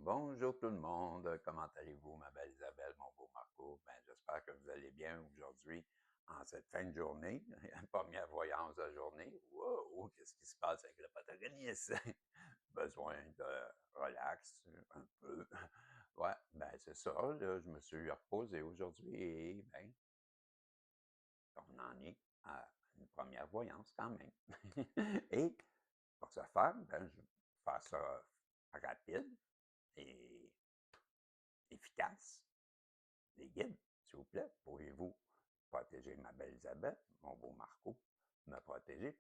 Bonjour tout le monde, comment allez-vous, ma belle Isabelle, mon beau Marco? Ben, j'espère que vous allez bien aujourd'hui, en cette fin de journée, première voyance de la journée. Wow, qu'est-ce qui se passe avec le protagoniste? Besoin de relax un peu. Ouais, ben c'est ça, là, je me suis reposé aujourd'hui et ben, on en est à une première voyance quand même. Et pour ce faire, ben, je vais faire ça rapide et efficace. Les guides, s'il vous plaît, pourriez-vous protéger ma belle Isabelle, mon beau Marco, me protéger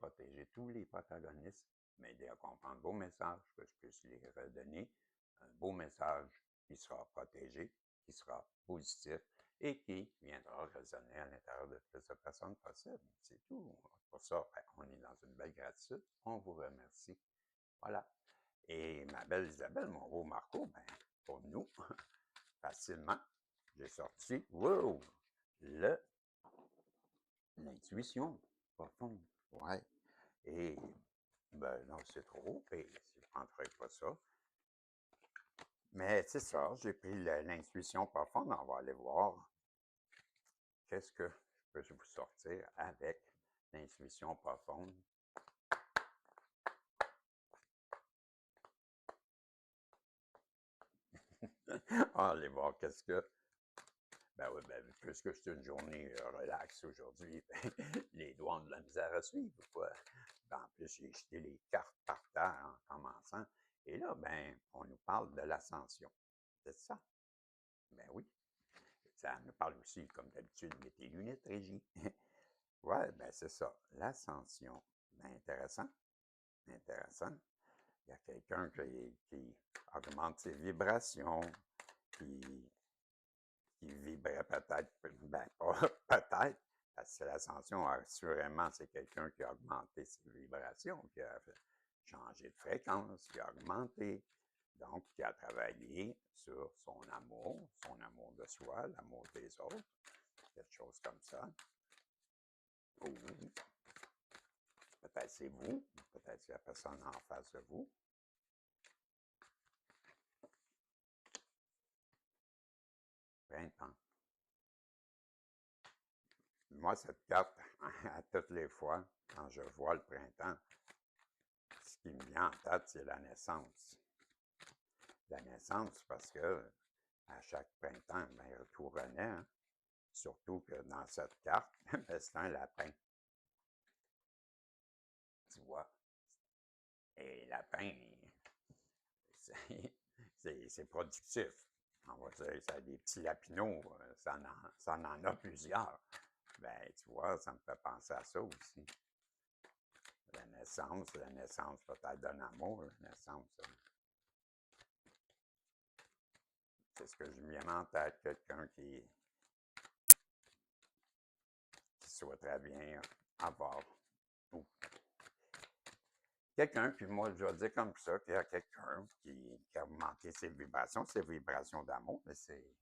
tous les protagonistes, m'aider à comprendre vos messages, que je puisse les redonner un beau message qui sera protégé, qui sera positif et qui viendra résonner à l'intérieur de plus de personnes possible. C'est tout. Pour ça, ben, on est dans une belle gratitude. On vous remercie. Voilà. Et ma belle Isabelle, mon beau Marco, ben, pour nous, facilement, j'ai sorti, wow, le, l'intuition profonde. Ouais. Et, ben, non, c'est trop, et je ne prendrai pas ça. Mais c'est ça, j'ai pris l'intuition profonde. On va aller voir qu'est-ce que je peux vous sortir avec l'intuition profonde. On va aller voir qu'est-ce que. Ben oui, ben, puisque c'est une journée relax aujourd'hui, ben, les doigts ont de la misère à suivre, quoi. Ben, en plus, j'ai jeté les cartes par terre en commençant. Et là, ben, on nous parle de l'ascension. C'est ça? Ben oui. Ça nous parle aussi, comme d'habitude, de tes lunettes, Régie. Ouais, ben c'est ça. L'ascension. Ben, intéressant. Intéressant. Il y a quelqu'un qui augmente ses vibrations, qui qui vibrait peut-être, ben pas peut-être, parce que l'ascension, assurément, c'est quelqu'un qui a augmenté ses vibrations, qui a changé de fréquence, qui a augmenté, donc qui a travaillé sur son amour de soi, l'amour des autres, quelque chose comme ça. Ou peut-être c'est vous, peut-être c'est la personne en face de vous. Printemps. Moi, cette carte, à toutes les fois, quand je vois le printemps, ce qui me vient en tête, c'est la naissance. La naissance, parce que à chaque printemps, ben, tout renaît, hein? Surtout que dans cette carte, ben, c'est un lapin, tu vois. Et lapin, c'est productif. On va dire, ça a des petits lapinaux, ça en a plusieurs. Ben, tu vois, ça me fait penser à ça aussi. La naissance peut-être d'un amour, la naissance, c'est ce que je me viens en tête, quelqu'un qui souhaiterait bien avoir, ou quelqu'un, puis moi, je vais dire comme ça, qu'il y a quelqu'un qui a augmenté ses vibrations d'amour, mais c'est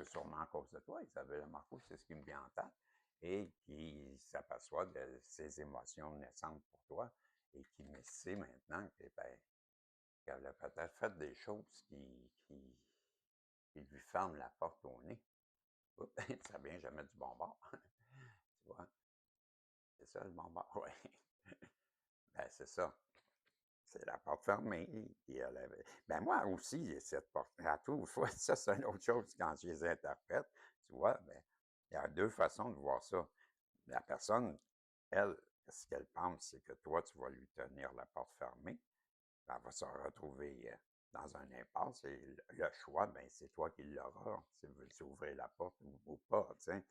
sûrement à cause de toi, Isabelle Marco, c'est ce qui me vient en tête, et qui s'aperçoit de ses émotions naissantes pour toi, et qui sait maintenant que, ben, qu'elle a peut-être fait des choses qui lui ferment la porte au nez. Oups, ça vient jamais du bon bord. Tu vois? C'est ça le bon bord, oui. Ben, c'est ça. C'est la porte fermée. Ben moi aussi, cette porte, à toute fois, ça, c'est une autre chose quand je les interprète. Tu vois, ben, il y a deux façons de voir ça. La personne, elle, ce qu'elle pense, c'est que toi, tu vas lui tenir la porte fermée. Elle va se retrouver dans un impasse et le choix, ben, c'est toi qui l'auras. Si tu veux ouvrir la porte ou pas, tu sais.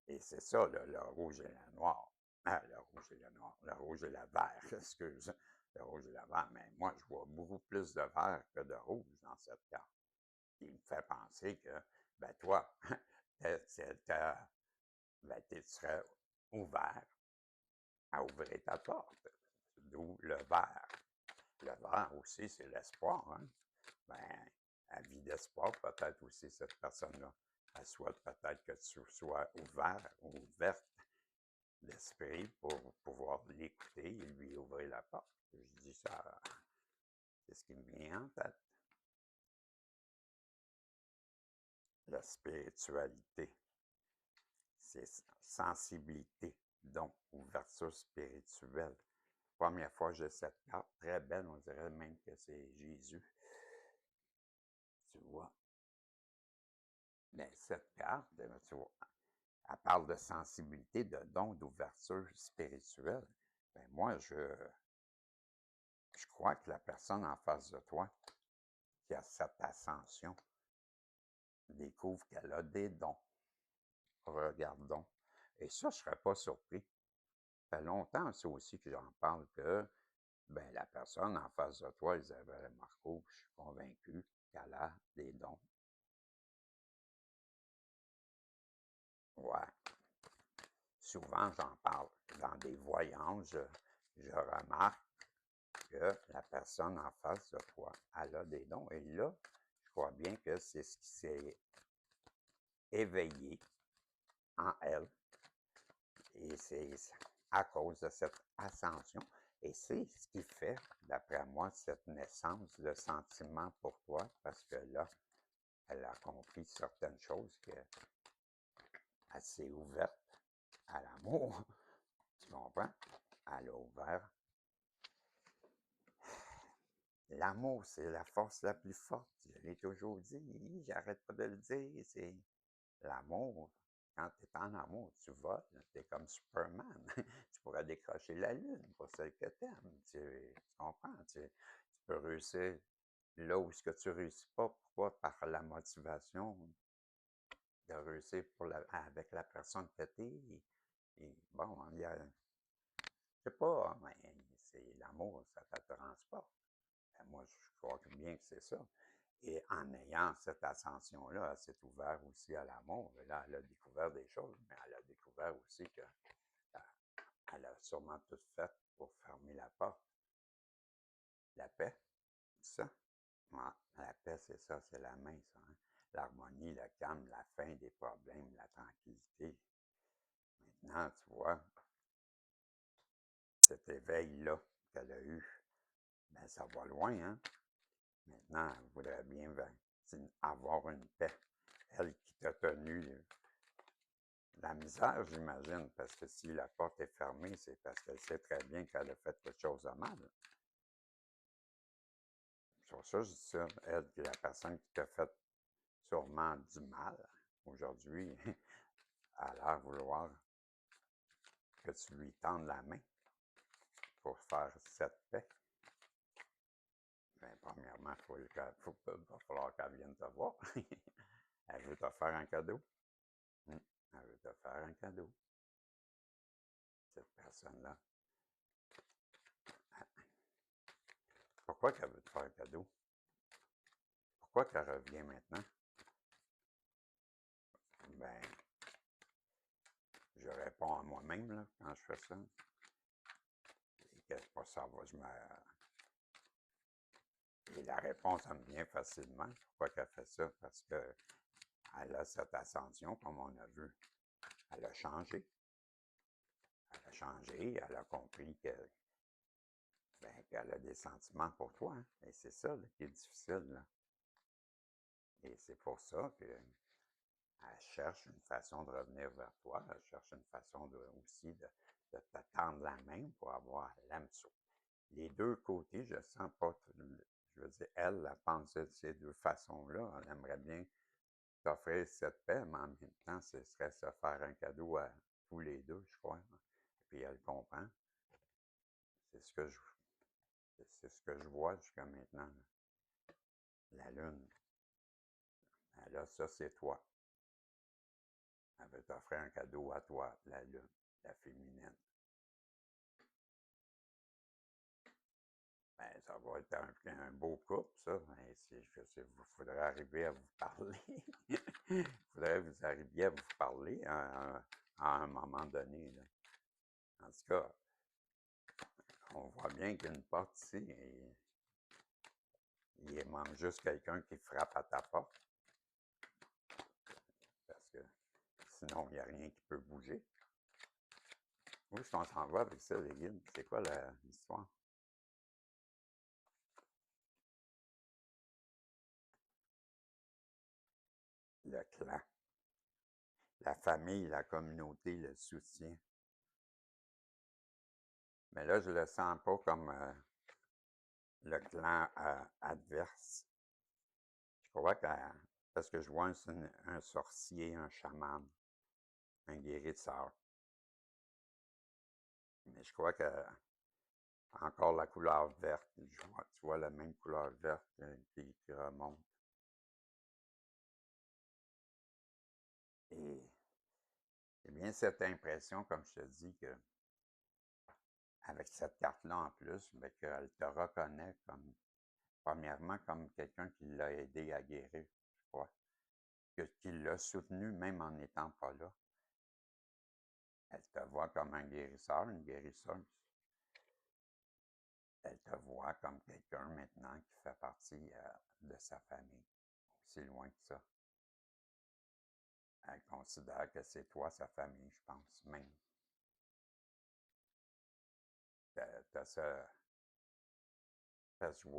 Et c'est ça, le rouge et le noir. Ah, le rouge et le noir. Le rouge et le vert, excuse. Le rouge et le vert. Mais moi, je vois beaucoup plus de vert que de rouge dans cette carte. Il me fait penser que, ben toi, ben, tu serais ouvert à ouvrir ta porte. D'où le vert. Le vert aussi, c'est l'espoir. Hein? Ben, à vie d'espoir, peut-être aussi cette personne-là. Elle souhaite peut-être que tu sois ouvert ou ouverte d'esprit pour pouvoir l'écouter et lui ouvrir la porte. Je dis ça, c'est ce qui me vient en tête. la spiritualité. C'est sensibilité, donc ouverture spirituelle. Première fois que j'ai cette carte, très belle, on dirait même que c'est Jésus. Tu vois. Mais cette carte, tu vois, elle parle de sensibilité, de don, d'ouverture spirituelle. Ben moi, je crois que la personne en face de toi qui a cette ascension découvre qu'elle a des dons. Regardons. Et ça, je ne serais pas surpris. Ça fait longtemps, c'est aussi que j'en parle que ben, la personne en face de toi, Isabelle Marco, je suis convaincu qu'elle a des dons. Ouais. Souvent, j'en parle. Dans des voyances, je remarque que la personne en face de toi, elle a des dons. Et là, je crois bien que c'est ce qui s'est éveillé en elle. Et c'est à cause de cette ascension. Et c'est ce qui fait, d'après moi, cette naissance de sentiment pour toi, parce que là, elle a compris certaines choses, qu'elle s'est ouverte à l'amour. Tu comprends? Elle a ouvert. L'amour, c'est la force la plus forte. Je l'ai toujours dit, j'arrête pas de le dire. C'est l'amour. Quand tu es en amour, tu voles. Tu es comme Superman. Tu pourrais décrocher la lune pour celle que tu aimes. Tu comprends? Tu peux réussir là où ce que tu ne réussis pas. Pourquoi? Par la motivation de réussir avec la personne que tu es. Et bon, il y a, je sais pas, mais c'est l'amour, ça te transporte. Ben, moi, je crois bien que c'est ça. Et en ayant cette ascension-là, elle s'est ouverte aussi à l'amour. Et là, elle a découvert des choses, mais elle a découvert aussi qu'elle a sûrement tout fait pour fermer la porte. La paix, c'est ça? Ouais, la paix, c'est ça, c'est la main, ça. Hein? L'harmonie, le calme, la fin des problèmes, la tranquillité. Maintenant, tu vois, cet éveil-là qu'elle a eu, ben ça va loin, hein? Maintenant, elle voudrait bien avoir une paix. Elle qui t'a tenu la misère, j'imagine, parce que si la porte est fermée, c'est parce qu'elle sait très bien qu'elle a fait quelque chose de mal. Sur ça, je dis ça. Elle, la personne qui t'a fait sûrement du mal, aujourd'hui, a l'air vouloir que tu lui tendes la main pour faire cette paix. Bien, premièrement, il va falloir qu'elle vienne te voir. Elle veut te faire un cadeau. Elle veut te faire un cadeau. Cette personne-là. Pourquoi qu'elle veut te faire un cadeau? Pourquoi qu'elle revient maintenant? Ben, je réponds à moi-même là, quand je fais ça. Et que pas ça va, Et la réponse, elle me vient facilement. Pourquoi qu'elle fait ça? Parce qu'elle a cette ascension, comme on a vu. Elle a changé. Elle a changé, elle a compris qu'elle a des sentiments pour toi. Hein? Et c'est ça là, qui est difficile. Là. Et c'est pour ça qu'elle cherche une façon de revenir vers toi. Elle cherche une façon aussi de te tendre la main pour avoir l'âme sur les deux côtés. Je sens pas, je veux dire, elle pensait de ces deux façons-là. Elle aimerait bien t'offrir cette paix, mais en même temps, ce serait se faire un cadeau à tous les deux, je crois. Et puis elle comprend. C'est ce que je, c'est ce que je vois jusqu'à maintenant. La lune. Là, ça, c'est toi. Elle veut t'offrir un cadeau à toi, la lune, la féminine. Ben, ça va être un beau couple, ça. Ben, vous faudrait arriver à vous parler. Il faudrait que vous arriviez à vous parler à un moment donné. Là. En tout cas, on voit bien qu'il y a une porte ici. Et il manque juste quelqu'un qui frappe à ta porte. Parce que sinon, il n'y a rien qui peut bouger. Où est-ce qu'on s'en va avec ça, les guides? C'est quoi l'histoire? le clan, la famille, la communauté, le soutien. Mais là, je le sens pas comme le clan adverse. Je crois que, parce que je vois un sorcier, un chaman, un guérisseur. Mais je crois que encore la couleur verte, tu vois la même couleur verte qui remonte. Et j'ai bien cette impression, comme je te dis, que avec cette carte-là en plus, ben, qu'elle te reconnaît comme, premièrement, comme quelqu'un qui l'a aidé à guérir, je crois. Qui l'a soutenu même en n'étant pas là. Elle te voit comme un guérisseur, une guérisseuse. Elle te voit comme quelqu'un maintenant qui fait partie de sa famille. Aussi loin que ça. Elle considère que c'est toi sa famille, je pense, même. T'as ça. Parce que je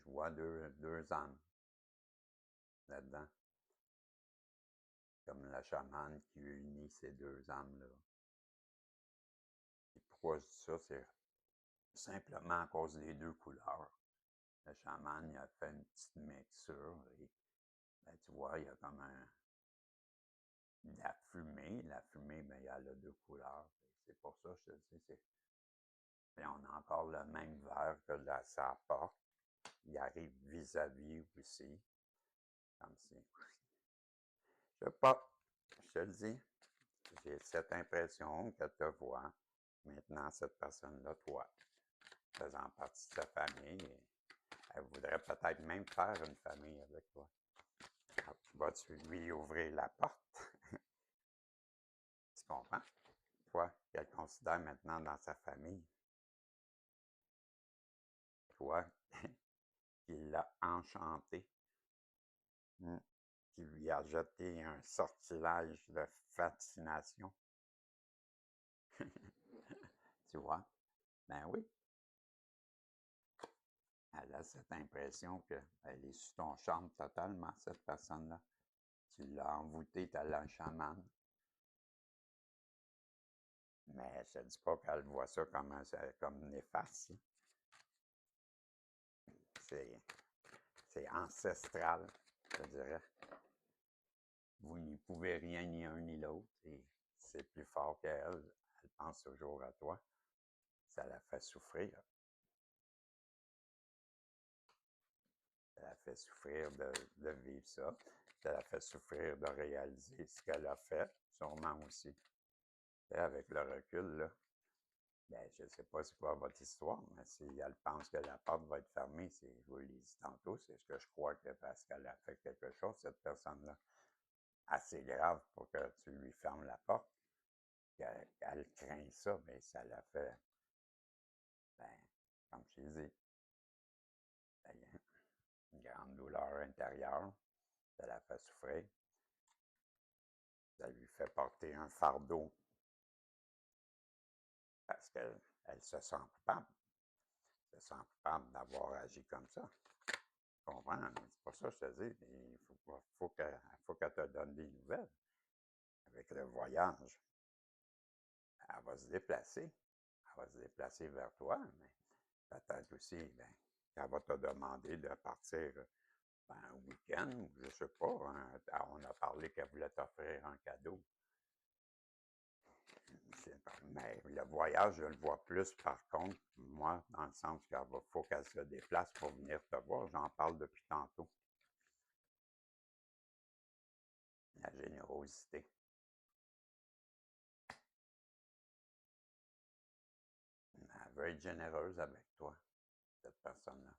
vois deux âmes là-dedans. Comme la chamane qui unit ces deux âmes-là. Et pourquoi je dis ça, c'est simplement à cause des deux couleurs. Le chaman, il a fait une petite mixture et ben, tu vois, il y a comme de la fumée. La fumée, ben, il y a les deux couleurs. C'est pour ça que je te dis, et on a encore le même verre que sa porte. Il arrive vis-à-vis aussi. Comme si. Je sais pas. Je te le dis. J'ai cette impression qu'elle te voit. Maintenant, cette personne-là, toi, faisant partie de sa famille, elle voudrait peut-être même faire une famille avec toi. Alors, vas-tu lui ouvrir la porte? Tu comprends? Toi, qu'elle considère maintenant dans sa famille. Toi, qui l'a enchanté. Qui lui a jeté un sortilège de fascination. Tu vois? Ben oui. Elle a cette impression qu'elle est sous ton charme totalement, cette personne-là. Tu l'as envoûtée, tu l'as chaman. Mais je ne dis pas qu'elle voit ça comme néfaste. C'est ancestral, je dirais. Vous n'y pouvez rien ni un ni l'autre. Et c'est plus fort qu'elle. Elle pense toujours à toi. Ça la fait souffrir. Ça la fait souffrir de vivre ça. Ça la fait souffrir de réaliser ce qu'elle a fait, sûrement aussi. Et avec le recul, là, ben, je ne sais pas c'est quoi votre histoire, mais si elle pense que la porte va être fermée, je vous l'ai dit tantôt, c'est ce que je crois que parce qu'elle a fait quelque chose, cette personne-là, assez grave pour que tu lui fermes la porte, qu'elle craint ça, mais ça l'a fait, ben, comme je l'ai dit, ben, une grande douleur intérieure, ça la fait souffrir, ça lui fait porter un fardeau parce qu'elle se sent coupable. Elle se sent coupable d'avoir agi comme ça. Tu comprends? C'est pour ça que je te dis, il faut qu'elle te donne des nouvelles. Avec le voyage, elle va se déplacer. Elle va se déplacer vers toi, mais peut-être aussi, ben, elle va te demander de partir un week-end, ou je ne sais pas. Hein, on a parlé qu'elle voulait t'offrir un cadeau. Mais le voyage, je le vois plus, par contre, moi, dans le sens qu'il faut qu'elle se déplace pour venir te voir. J'en parle depuis tantôt. La générosité. Elle veut être généreuse avec toi, cette personne-là.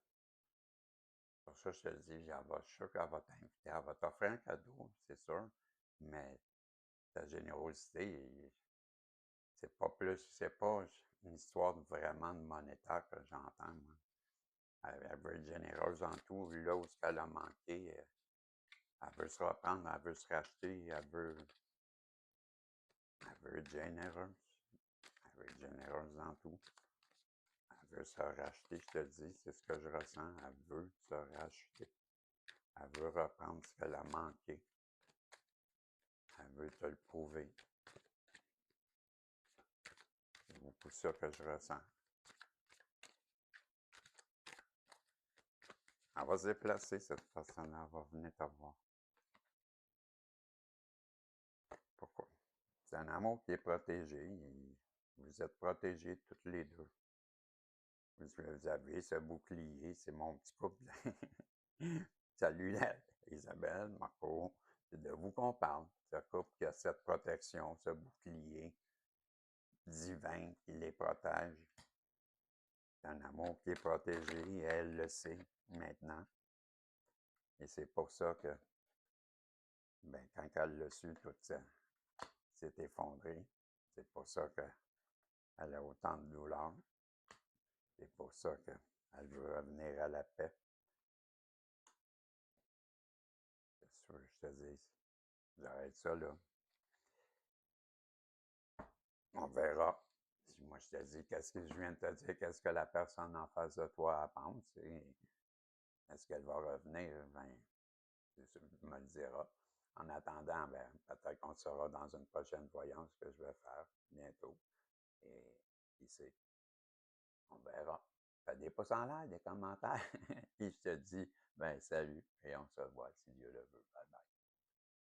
Pour ça, je te le dis, je suis sûr qu'elle va t'inviter. Elle va t'offrir un cadeau, c'est sûr. Mais ta générosité, c'est pas une histoire vraiment de monétaire que j'entends, moi. Elle veut être généreuse en tout. Là où elle a manqué, elle veut se reprendre, elle veut se racheter, elle veut être généreuse. Elle veut être généreuse dans tout. Elle veut se racheter, je te dis, c'est ce que je ressens. Elle veut se racheter. Elle veut reprendre ce qu'elle a manqué. Elle veut te le prouver. C'est beaucoup ça que je ressens. Elle va se déplacer, cette personne-là. Elle va venir te voir. Pourquoi? C'est un amour qui est protégé. Vous êtes protégés toutes les deux. Vous avez ce bouclier, c'est mon petit couple. Salut Isabelle, Marco. C'est de vous qu'on parle. Ce couple qui a cette protection, ce bouclier divin qui les protège. C'est un amour qui est protégé et elle le sait maintenant. Et c'est pour ça que, ben, quand elle l'a su, tout ça s'est effondré. C'est pour ça qu'elle a autant de douleur. C'est pour ça qu'elle veut revenir à la paix. C'est sûr, je te dis, j'arrête ça là. On verra. Si moi je te dis, qu'est-ce que je viens de te dire, qu'est-ce que la personne en face de toi pense, est-ce qu'elle va revenir? Ben, tu me le diras. En attendant, ben, peut-être qu'on sera dans une prochaine voyance que je vais faire bientôt. Et qui sait, on verra. Fais des pouces en l'air, des commentaires. Et je te dis, ben salut, et on se voit si Dieu le veut. Bye bye.